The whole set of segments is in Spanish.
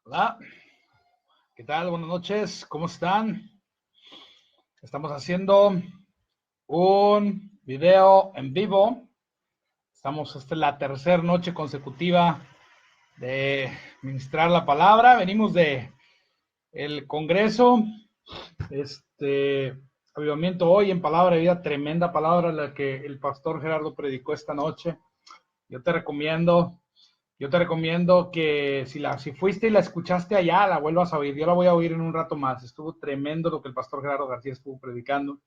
Hola, ¿qué tal? Buenas noches, ¿cómo están? Estamos haciendo un video en vivo. Esta es la tercera noche consecutiva de ministrar la palabra. Venimos de el Congreso, Avivamiento Hoy en Palabra de Vida, tremenda palabra la que el pastor Gerardo predicó esta noche. Yo te recomiendo que si fuiste y la escuchaste allá, la vuelvas a oír. Yo la voy a oír en un rato más. Estuvo tremendo lo que el pastor Gerardo García estuvo predicando.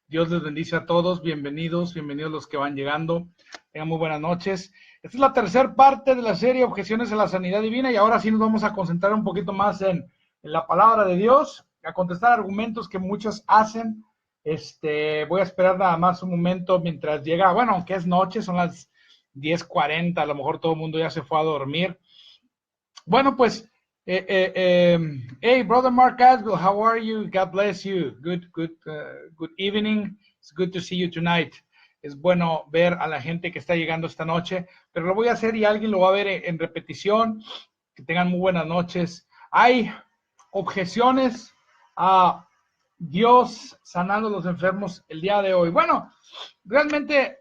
Dios les bendice a todos. Bienvenidos los que van llegando. Tengan muy buenas noches. Esta es la tercera parte de la serie Objeciones a la Sanidad Divina y ahora sí nos vamos a concentrar un poquito más en la palabra de Dios, a contestar argumentos que muchos hacen. Voy a esperar nada más un momento mientras llega, bueno, aunque es noche, son las 10:40, a lo mejor todo el mundo ya se fue a dormir. Bueno, pues, hey, brother Mark Asbill, how are you? God bless you. Good evening. It's good to see you tonight. Es bueno ver a la gente que está llegando esta noche, pero lo voy a hacer y alguien lo va a ver en repetición. Que tengan muy buenas noches. Hay objeciones a Dios sanando a los enfermos el día de hoy. Bueno, realmente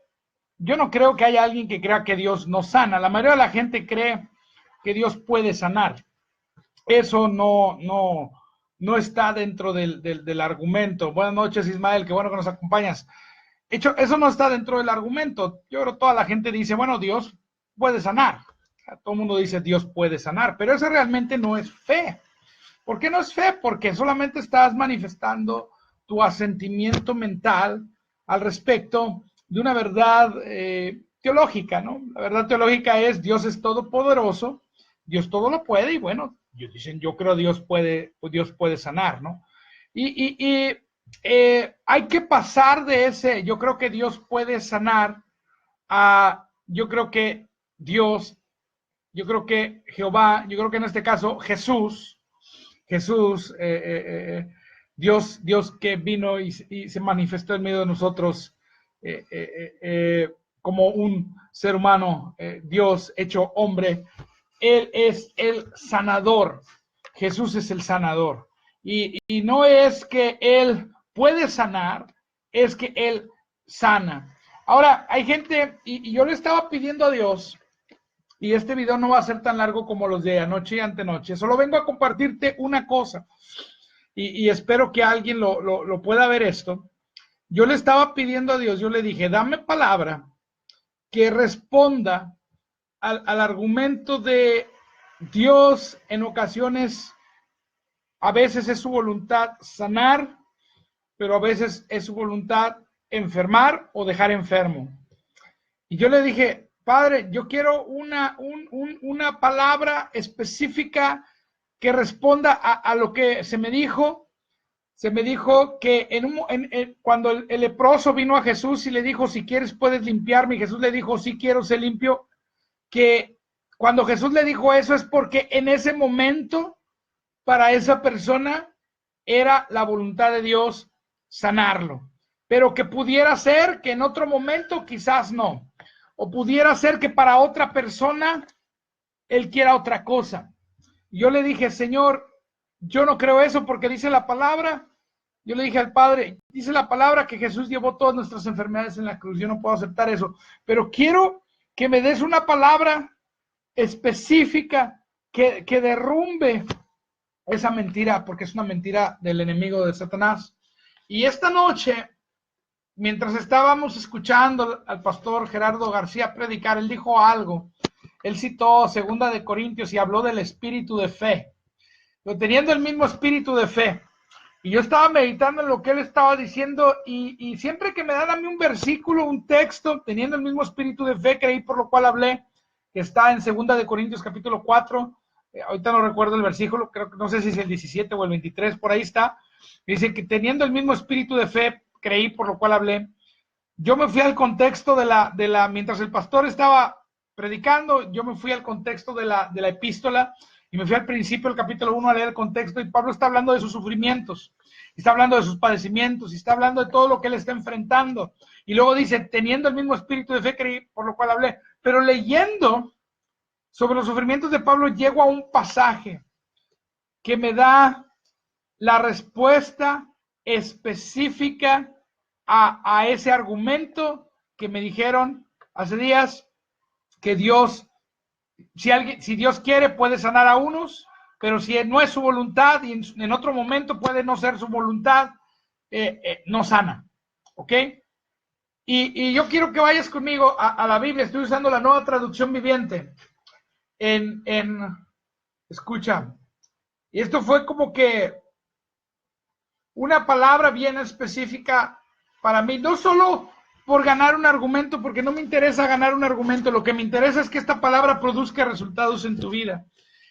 yo no creo que haya alguien que crea que Dios no sana. La mayoría de la gente cree que Dios puede sanar. Eso no está dentro del argumento. Buenas noches, Ismael, qué bueno que nos acompañas. Eso no está dentro del argumento. Yo creo que toda la gente dice, bueno, Dios puede sanar. Todo el mundo dice Dios puede sanar, pero eso realmente no es fe. ¿Por qué no es fe? Porque solamente estás manifestando tu asentimiento mental al respecto de una verdad teológica, ¿no? La verdad teológica es Dios es todopoderoso, Dios todo lo puede y bueno, dicen yo creo Dios puede sanar, ¿no? Hay que pasar de ese, yo creo que Dios puede sanar, a yo creo que Dios, yo creo que Jehová, yo creo que en este caso Jesús, Dios que vino y se manifestó en medio de nosotros como un ser humano, Dios hecho hombre. Él es el sanador. Jesús es el sanador. Y no es que Él puede sanar, es que Él sana. Ahora, hay gente, y yo le estaba pidiendo a Dios, y este video no va a ser tan largo como los de anoche y antenoche. Solo vengo a compartirte una cosa. Y espero que alguien lo pueda ver esto. Yo le estaba pidiendo a Dios, yo le dije, dame palabra que responda al argumento de Dios en ocasiones, a veces es su voluntad sanar, pero a veces es su voluntad enfermar o dejar enfermo. Y yo le dije, Padre, yo quiero una palabra específica que responda a lo que se me dijo. Se me dijo que cuando el leproso vino a Jesús y le dijo, si quieres puedes limpiarme, y Jesús le dijo, sí quiero ser limpio, que cuando Jesús le dijo eso es porque en ese momento, para esa persona, era la voluntad de Dios sanarlo. Pero que pudiera ser que en otro momento quizás no. O pudiera ser que para otra persona él quiera otra cosa. Yo le dije, Señor, yo no creo eso porque dice la palabra. Yo le dije al Padre, dice la palabra que Jesús llevó todas nuestras enfermedades en la cruz. Yo no puedo aceptar eso, pero quiero que me des una palabra específica que derrumbe esa mentira, porque es una mentira del enemigo de Satanás. Y esta noche, mientras estábamos escuchando al pastor Gerardo García predicar, él dijo algo. Él citó 2 de Corintios y habló del espíritu de fe. Pero teniendo el mismo espíritu de fe. Y yo estaba meditando en lo que él estaba diciendo y siempre que me dan a mí un versículo, un texto, teniendo el mismo espíritu de fe, creí por lo cual hablé, que está en 2 de Corintios capítulo 4. Ahorita no recuerdo el versículo, creo que no sé si es el 17 o el 23, por ahí está. Dice que teniendo el mismo espíritu de fe, creí por lo cual hablé. Yo me fui al contexto mientras el pastor estaba predicando, yo me fui al contexto de la epístola y me fui al principio del capítulo 1 a leer el contexto y Pablo está hablando de sus sufrimientos, está hablando de sus padecimientos, y está hablando de todo lo que él está enfrentando. Y luego dice, teniendo el mismo espíritu de fe creí, por lo cual hablé. Pero leyendo sobre los sufrimientos de Pablo, llego a un pasaje que me da la respuesta específica a ese argumento que me dijeron hace días, que Dios, si Dios quiere, puede sanar a unos, pero si no es su voluntad y en otro momento puede no ser su voluntad, no sana. ¿Ok? Y yo quiero que vayas conmigo a la Biblia. Estoy usando la Nueva Traducción Viviente. Escucha, y esto fue como que una palabra bien específica para mí, no solo por ganar un argumento, porque no me interesa ganar un argumento, lo que me interesa es que esta palabra produzca resultados en tu vida.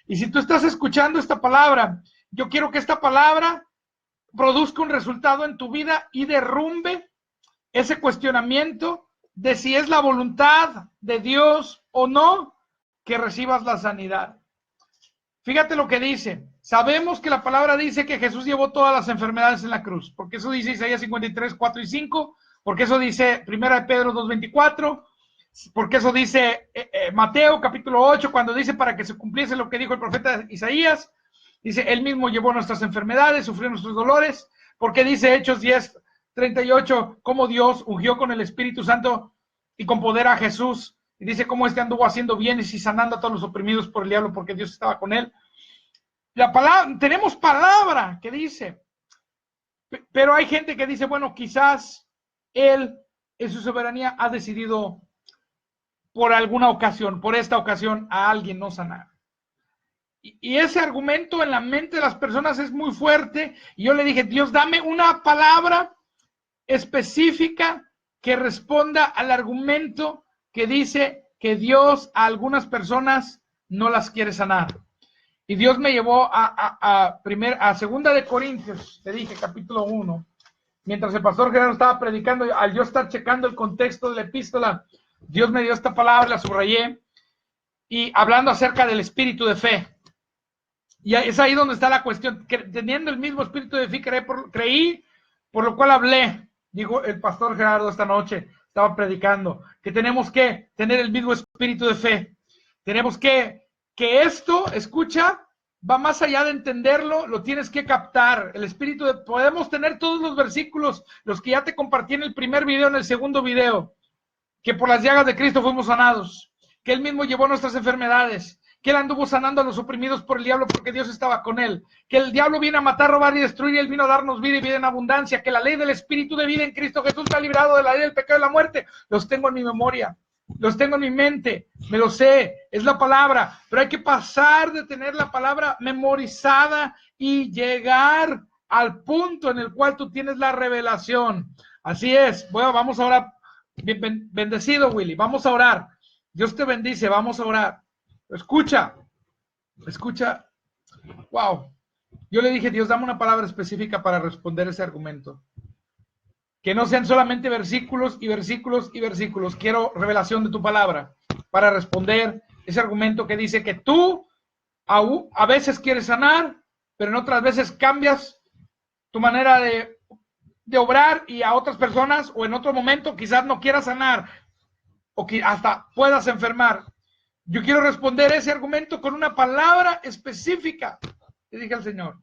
Y si tú estás escuchando esta palabra, yo quiero que esta palabra produzca un resultado en tu vida y derrumbe ese cuestionamiento de si es la voluntad de Dios o no que recibas la sanidad. Fíjate lo que dice. Sabemos que la palabra dice que Jesús llevó todas las enfermedades en la cruz, porque eso dice Isaías 53, 4 y 5, porque eso dice 1 Pedro 2, 24, porque eso dice Mateo capítulo 8, cuando dice para que se cumpliese lo que dijo el profeta Isaías, dice, él mismo llevó nuestras enfermedades, sufrió nuestros dolores, porque dice Hechos 10, 38, cómo Dios ungió con el Espíritu Santo y con poder a Jesús, y dice cómo anduvo haciendo bienes y sanando a todos los oprimidos por el diablo, porque Dios estaba con él. La palabra, tenemos palabra que dice, pero hay gente que dice, bueno, quizás él en su soberanía ha decidido por alguna ocasión, por esta ocasión, a alguien no sanar. Y ese argumento en la mente de las personas es muy fuerte. Y yo le dije, Dios, dame una palabra específica que responda al argumento que dice que Dios a algunas personas no las quiere sanar. Y Dios me llevó a 2 de Corintios, te dije, capítulo 1. Mientras el pastor Gerardo estaba predicando, al yo estar checando el contexto de la epístola, Dios me dio esta palabra, la subrayé, y hablando acerca del espíritu de fe. Y es ahí donde está la cuestión. Que teniendo el mismo espíritu de fe, creí, por lo cual hablé, dijo el pastor Gerardo esta noche, estaba predicando, que tenemos que tener el mismo espíritu de fe. Tenemos que esto, escucha, va más allá de entenderlo, lo tienes que captar. El espíritu de, podemos tener todos los versículos, los que ya te compartí en el primer video, en el segundo video, que por las llagas de Cristo fuimos sanados, que Él mismo llevó nuestras enfermedades, que Él anduvo sanando a los oprimidos por el diablo porque Dios estaba con Él, que el diablo viene a matar, robar y destruir, y Él vino a darnos vida y vida en abundancia, que la ley del espíritu de vida en Cristo Jesús está librado de la ley del pecado y la muerte. Los tengo en mi memoria, los tengo en mi mente, me lo sé, es la palabra, pero hay que pasar de tener la palabra memorizada y llegar al punto en el cual tú tienes la revelación. Así es. Bueno, vamos a orar. Bendecido, Willy, vamos a orar. Dios te bendice, vamos a orar. Escucha. Wow. Yo le dije, Dios, dame una palabra específica para responder ese argumento. Que no sean solamente versículos y versículos y versículos. Quiero revelación de tu palabra para responder ese argumento que dice que tú a veces quieres sanar, pero en otras veces cambias tu manera de obrar, y a otras personas o en otro momento quizás no quieras sanar o que hasta puedas enfermar. Yo quiero responder ese argumento con una palabra específica, le dije al Señor.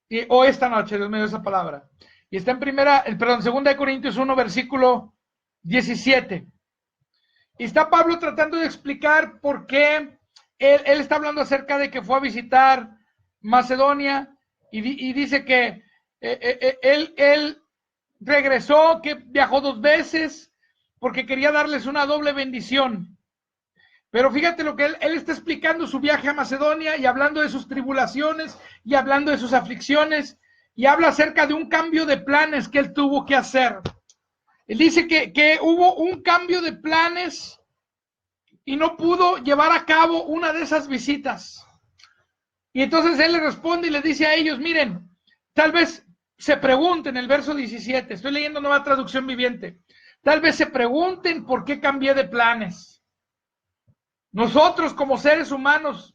Y hoy esta noche Dios me dio esa palabra. Y está en 2 de Corintios 1, versículo 17. Y está Pablo tratando de explicar por qué él está hablando acerca de que fue a visitar Macedonia y dice que él regresó, que viajó 2 veces porque quería darles una doble bendición. Pero fíjate lo que él está explicando su viaje a Macedonia y hablando de sus tribulaciones y hablando de sus aflicciones, y habla acerca de un cambio de planes que él tuvo que hacer. Él dice que hubo un cambio de planes y no pudo llevar a cabo una de esas visitas. Y entonces él le responde y le dice a ellos, miren, tal vez se pregunten, el verso 17, estoy leyendo Nueva Traducción Viviente, tal vez se pregunten por qué cambié de planes. Nosotros como seres humanos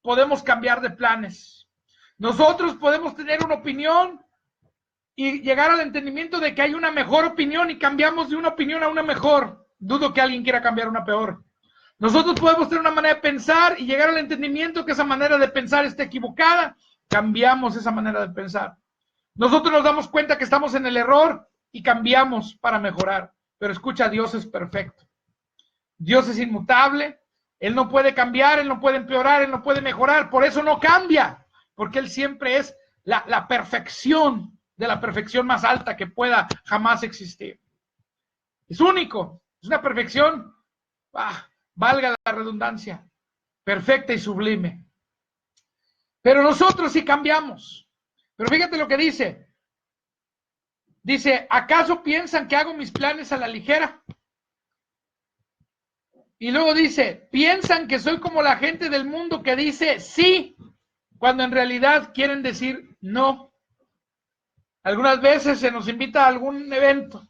podemos cambiar de planes. Nosotros podemos tener una opinión y llegar al entendimiento de que hay una mejor opinión y cambiamos de una opinión a una mejor. Dudo que alguien quiera cambiar una peor. Nosotros podemos tener una manera de pensar y llegar al entendimiento que esa manera de pensar está equivocada. Cambiamos esa manera de pensar. Nosotros nos damos cuenta que estamos en el error y cambiamos para mejorar. Pero escucha, Dios es perfecto. Dios es inmutable. Él no puede cambiar, Él no puede empeorar, Él no puede mejorar. Por eso no cambia, porque Él siempre es la perfección de la perfección más alta que pueda jamás existir. Es único, es una perfección, valga la redundancia, perfecta y sublime. Pero nosotros sí cambiamos. Pero fíjate lo que dice. Dice, ¿acaso piensan que hago mis planes a la ligera? Y luego dice, piensan que soy como la gente del mundo que dice sí, cuando en realidad quieren decir no. Algunas veces se nos invita a algún evento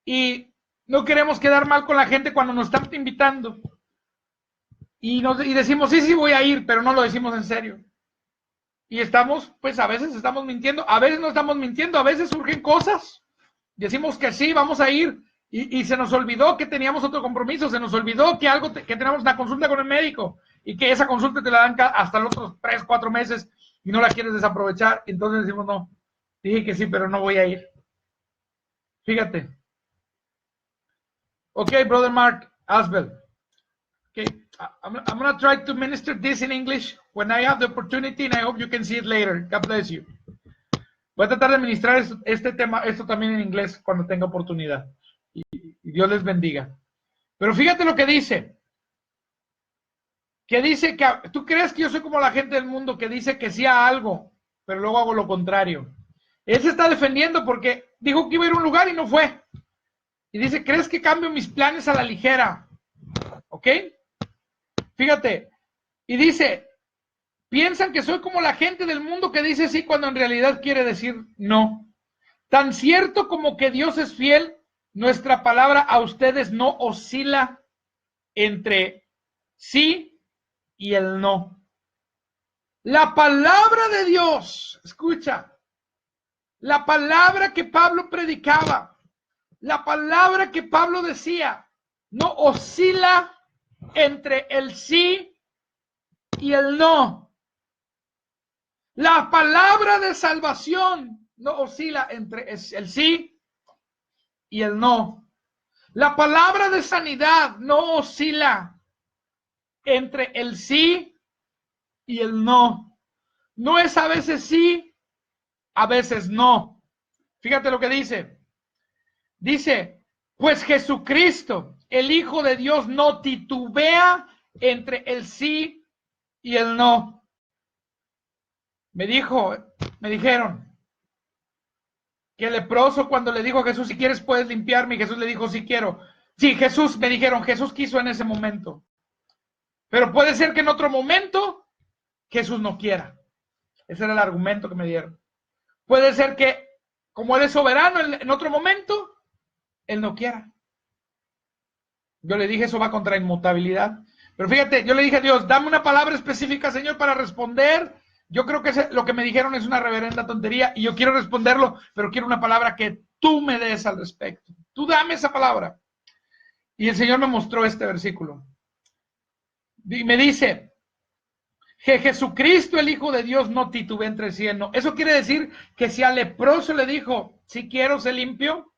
y no queremos quedar mal con la gente cuando nos están invitando. Y decimos, sí, voy a ir, pero no lo decimos en serio. Y estamos, pues a veces estamos mintiendo, a veces no estamos mintiendo, a veces surgen cosas. Decimos que sí, vamos a ir. Y se nos olvidó que teníamos otro compromiso, se nos olvidó que que tenemos una consulta con el médico y que esa consulta te la dan hasta los otros 3, 4 meses y no la quieres desaprovechar. Entonces decimos, no, dije que sí, pero no voy a ir. Fíjate. Ok, brother Mark Asbel. Okay, I'm going to try to minister this in English when I have the opportunity, and I hope you can see it later. God bless you. Voy a tratar de ministrar este tema, esto también en inglés cuando tenga oportunidad. Y Dios les bendiga. Pero fíjate lo que dice. Que dice que tú crees que yo soy como la gente del mundo que dice que sí a algo, pero luego hago lo contrario. Él se está defendiendo porque dijo que iba a ir a un lugar y no fue. Y dice, ¿crees que cambio mis planes a la ligera? ¿Ok? Fíjate. Y dice, piensan que soy como la gente del mundo que dice sí cuando en realidad quiere decir no. Tan cierto como que Dios es fiel, nuestra palabra a ustedes no oscila entre sí y el no. La palabra de Dios, escucha, la palabra que Pablo predicaba, la palabra que Pablo decía, no oscila entre el sí y el no. La palabra de salvación no oscila entre el sí y el no. La palabra de sanidad no oscila entre el sí y el no. No es a veces sí, a veces no. Fíjate lo que dice. Dice, pues Jesucristo, el Hijo de Dios, no titubea entre el sí y el no. Me dijeron que el leproso cuando le dijo a Jesús, si quieres puedes limpiarme, y Jesús le dijo, sí quiero. Sí, me dijeron, Jesús quiso en ese momento. Pero puede ser que en otro momento Jesús no quiera. Ese era el argumento que me dieron. Puede ser que, como Él es soberano, en otro momento, Él no quiera. Yo le dije, eso va contra inmutabilidad. Pero fíjate, yo le dije a Dios, dame una palabra específica, Señor, para responder. Yo creo que lo que me dijeron es una reverenda tontería y yo quiero responderlo, pero quiero una palabra que tú me des al respecto. Tú dame esa palabra. Y el Señor me mostró este versículo. Y me dice que Jesucristo, el Hijo de Dios, no titubea entre sí y no. Eso quiere decir que si al leproso le dijo, si quiero ser limpio,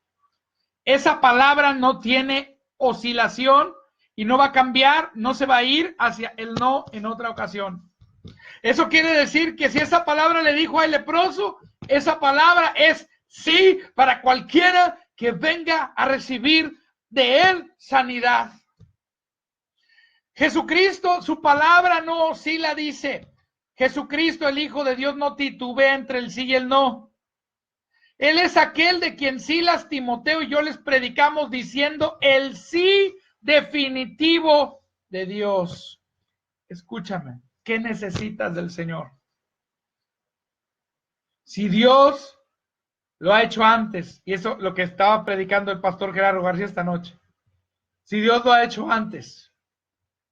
esa palabra no tiene oscilación y no va a cambiar, no se va a ir hacia el no en otra ocasión. Eso quiere decir que si esa palabra le dijo al leproso, esa palabra es sí para cualquiera que venga a recibir de él sanidad. Jesucristo, su palabra no oscila, dice. Jesucristo, el Hijo de Dios, no titubea entre el sí y el no. Él es aquel de quien Silas, Timoteo y yo les predicamos diciendo el sí definitivo de Dios. Escúchame, ¿qué necesitas del Señor? Si Dios lo ha hecho antes, y eso lo que estaba predicando el pastor Gerardo García esta noche, si Dios lo ha hecho antes,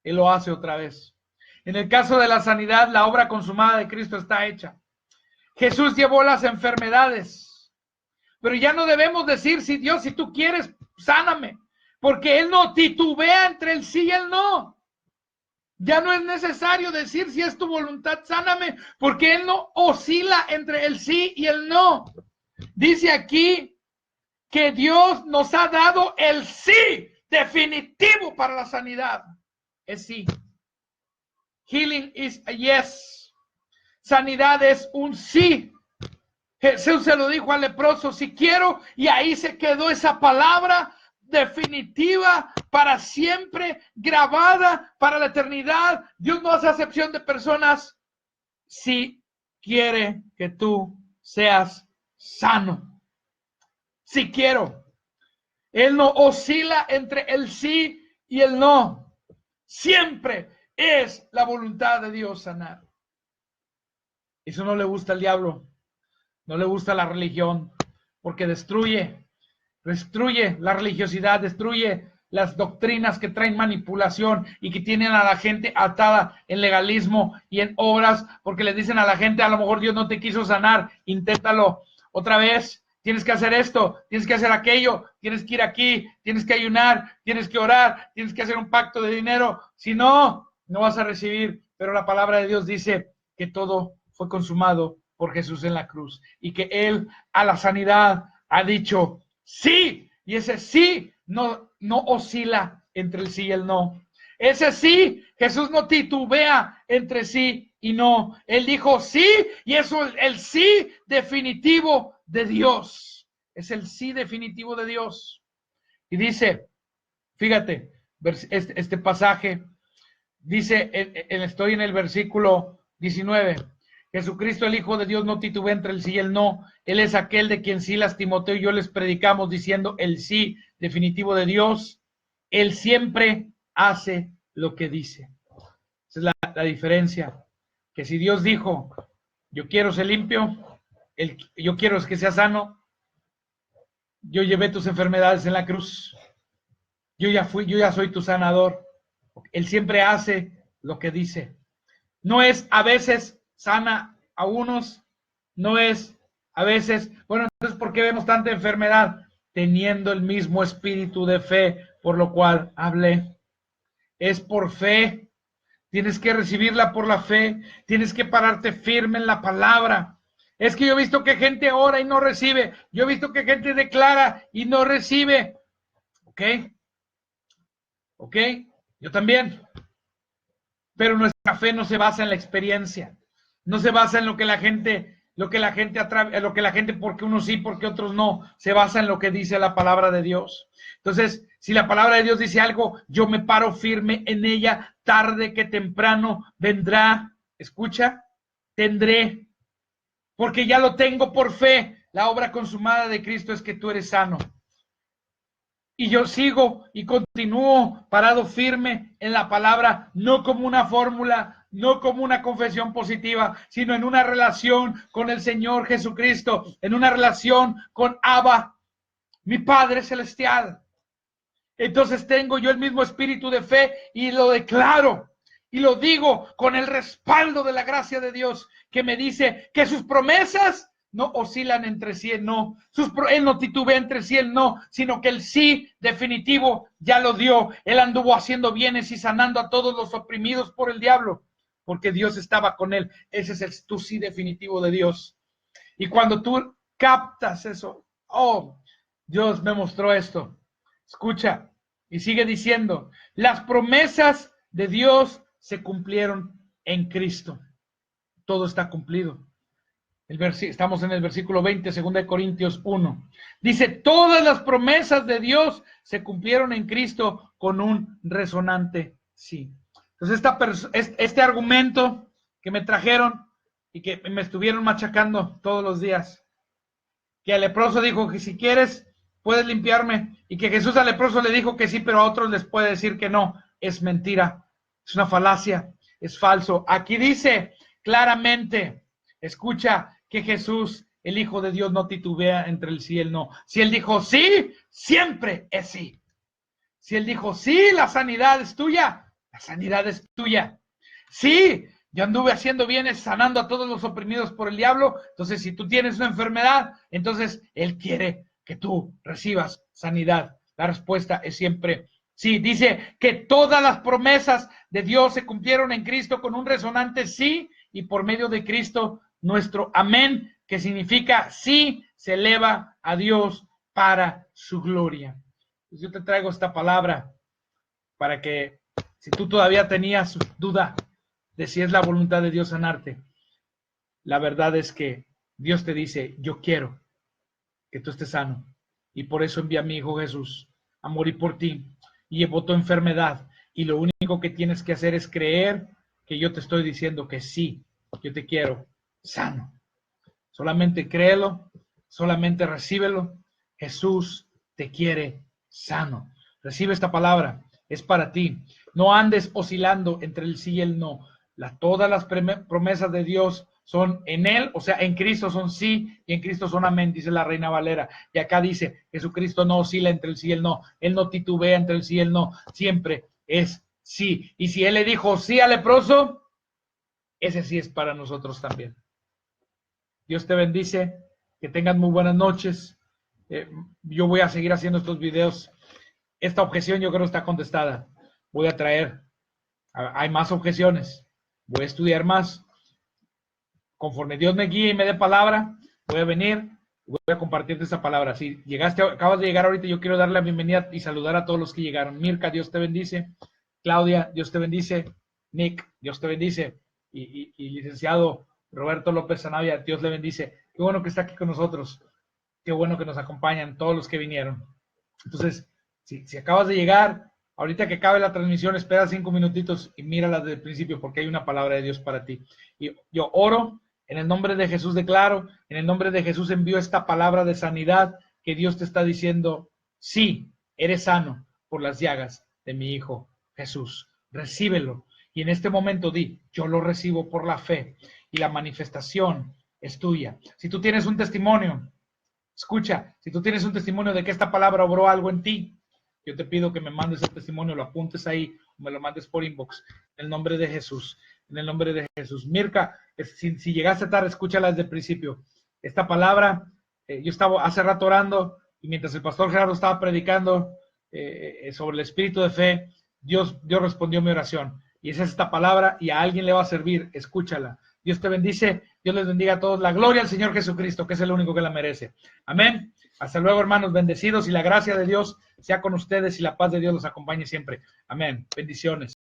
Él lo hace otra vez. En el caso de la sanidad, la obra consumada de Cristo está hecha. Jesús llevó las enfermedades, pero ya no debemos decir, si Dios, si tú quieres, sáname. porque Él no titubea entre el sí y el no. Ya no es necesario decir si es tu voluntad, sáname, porque Él no oscila entre el sí y el no. Dice aquí que Dios nos ha dado el sí definitivo para la sanidad. Es sí. Healing is a yes. Sanidad es un sí. Jesús se lo dijo al leproso, si quiero, y ahí se quedó esa palabra definitiva para siempre, grabada para la eternidad. Dios no hace acepción de personas. Si quiere que tú seas sano, si quiero. Él no oscila entre el sí y el no. Siempre es la voluntad de Dios sanar. Eso no le gusta al diablo. No le gusta la religión, porque destruye la religiosidad, destruye las doctrinas que traen manipulación y que tienen a la gente atada en legalismo y en obras, porque le dicen a la gente, a lo mejor Dios no te quiso sanar, inténtalo otra vez, tienes que hacer esto, tienes que hacer aquello, tienes que ir aquí, tienes que ayunar, tienes que orar, tienes que hacer un pacto de dinero, si no, no vas a recibir. Pero la palabra de Dios dice que todo fue consumado por Jesús en la cruz y que Él a la sanidad ha dicho sí, y ese sí no oscila entre el sí y el no. Ese sí, Jesús no titubea entre sí y no. Él dijo sí, y eso es el sí definitivo de Dios. Es el sí definitivo de Dios. Y dice, fíjate, este pasaje dice, estoy en el versículo 19. Jesucristo, el Hijo de Dios, no titubea entre el sí y el no. Él es aquel de quien Silas, Timoteo y yo les predicamos diciendo el sí definitivo de Dios. Él siempre hace lo que dice. Esa es la diferencia. Que si Dios dijo, yo quiero ser limpio, yo quiero que sea sano, yo llevé tus enfermedades en la cruz, yo ya soy tu sanador. Él siempre hace lo que dice. No es a veces sana a unos, no es a veces, bueno, entonces ¿por qué vemos tanta enfermedad? Teniendo el mismo espíritu de fe, por lo cual hablé. Es por fe, tienes que recibirla por la fe, tienes que pararte firme en la palabra. Es que yo he visto que gente ora y no recibe, yo he visto que gente declara y no recibe. ¿Ok? Yo también. Pero nuestra fe no se basa en la experiencia, no se basa en lo que la gente porque unos sí, porque otros no, se basa en lo que dice la palabra de Dios. Entonces, si la palabra de Dios dice algo, yo me paro firme en ella, tarde que temprano vendrá, escucha, tendré, porque ya lo tengo por fe. La obra consumada de Cristo es que tú eres sano. Y yo sigo y continúo parado firme en la palabra, no como una fórmula, no como una confesión positiva, sino en una relación con el Señor Jesucristo, en una relación con Abba, mi Padre Celestial. Entonces tengo yo el mismo espíritu de fe y lo declaro y lo digo con el respaldo de la gracia de Dios, que me dice que sus promesas no oscilan entre sí y no. Él no titubea entre sí y no, sino que el sí definitivo ya lo dio. Él anduvo haciendo bienes y sanando a todos los oprimidos por el diablo, porque Dios estaba con él. Ese es tu sí definitivo de Dios. Y cuando tú captas eso, Dios me mostró esto. Escucha, y sigue diciendo, las promesas de Dios se cumplieron en Cristo. Todo está cumplido. Estamos en el versículo 20, 2 Corintios 1. Dice, todas las promesas de Dios se cumplieron en Cristo con un resonante sí. Entonces, este argumento que me trajeron y que me estuvieron machacando todos los días, que al leproso dijo que si quieres, puedes limpiarme, y que Jesús al leproso le dijo que sí, pero a otros les puede decir que no, es mentira, es una falacia, es falso. Aquí dice claramente, escucha, que Jesús, el Hijo de Dios, no titubea entre el sí y el no. Si Él dijo sí, siempre es sí. Si Él dijo sí, la sanidad es tuya, la sanidad es tuya. Sí, yo anduve haciendo bienes, sanando a todos los oprimidos por el diablo. Entonces, si tú tienes una enfermedad, entonces Él quiere que tú recibas sanidad. La respuesta es siempre sí. Dice que todas las promesas de Dios se cumplieron en Cristo con un resonante sí, y por medio de Cristo nuestro amén, que significa sí, se eleva a Dios para su gloria. Pues yo te traigo esta palabra para que, si tú todavía tenías duda de si es la voluntad de Dios sanarte, la verdad es que Dios te dice, yo quiero que tú estés sano, y por eso envía a mi Hijo Jesús a morir por ti, y llevó tu enfermedad, y lo único que tienes que hacer es creer que yo te estoy diciendo que sí, yo te quiero sano. Solamente créelo, solamente recíbelo. Jesús te quiere sano. Recibe esta palabra, es para ti. No andes oscilando entre el sí y el no. Todas las promesas de Dios son en Él, o sea, en Cristo son sí y en Cristo son amén, dice la Reina Valera. Y acá dice, Jesucristo no oscila entre el sí y el no. Él no titubea entre el sí y el no. Siempre es sí. Y si Él le dijo sí al leproso, ese sí es para nosotros también. Dios te bendice, que tengan muy buenas noches. Yo voy a seguir haciendo estos videos. Esta objeción yo creo está contestada. Voy a traer, hay más objeciones. Voy a estudiar más. Conforme Dios me guíe y me dé palabra, voy a venir y voy a compartirte esa palabra. Si llegaste, acabas de llegar ahorita, yo quiero darle la bienvenida y saludar a todos los que llegaron. Mirka, Dios te bendice. Claudia, Dios te bendice. Nick, Dios te bendice. Y licenciado Roberto López Zanavia, Dios le bendice. Qué bueno que está aquí con nosotros. Qué bueno que nos acompañan todos los que vinieron. Entonces, si acabas de llegar, ahorita que acabe la transmisión, espera 5 minutitos y mírala desde el principio, porque hay una palabra de Dios para ti. Y yo oro, en el nombre de Jesús declaro, en el nombre de Jesús envío esta palabra de sanidad que Dios te está diciendo, sí, eres sano por las llagas de mi Hijo Jesús. Recíbelo. Y en este momento di, yo lo recibo por la fe y la manifestación es tuya. Si tú tienes un testimonio, escucha, si tú tienes un testimonio de que esta palabra obró algo en ti, yo te pido que me mandes el testimonio, lo apuntes ahí, me lo mandes por inbox, en el nombre de Jesús, en el nombre de Jesús. Mirka, si llegaste tarde, escúchala desde el principio. Esta palabra, yo estaba hace rato orando, y mientras el pastor Gerardo estaba predicando sobre el espíritu de fe, Dios respondió mi oración. Y esa es esta palabra, y a alguien le va a servir, escúchala. Dios te bendice, Dios les bendiga a todos. La gloria al Señor Jesucristo, que es el único que la merece. Amén. Hasta luego, hermanos, bendecidos, y la gracia de Dios sea con ustedes y la paz de Dios los acompañe siempre. Amén. Bendiciones.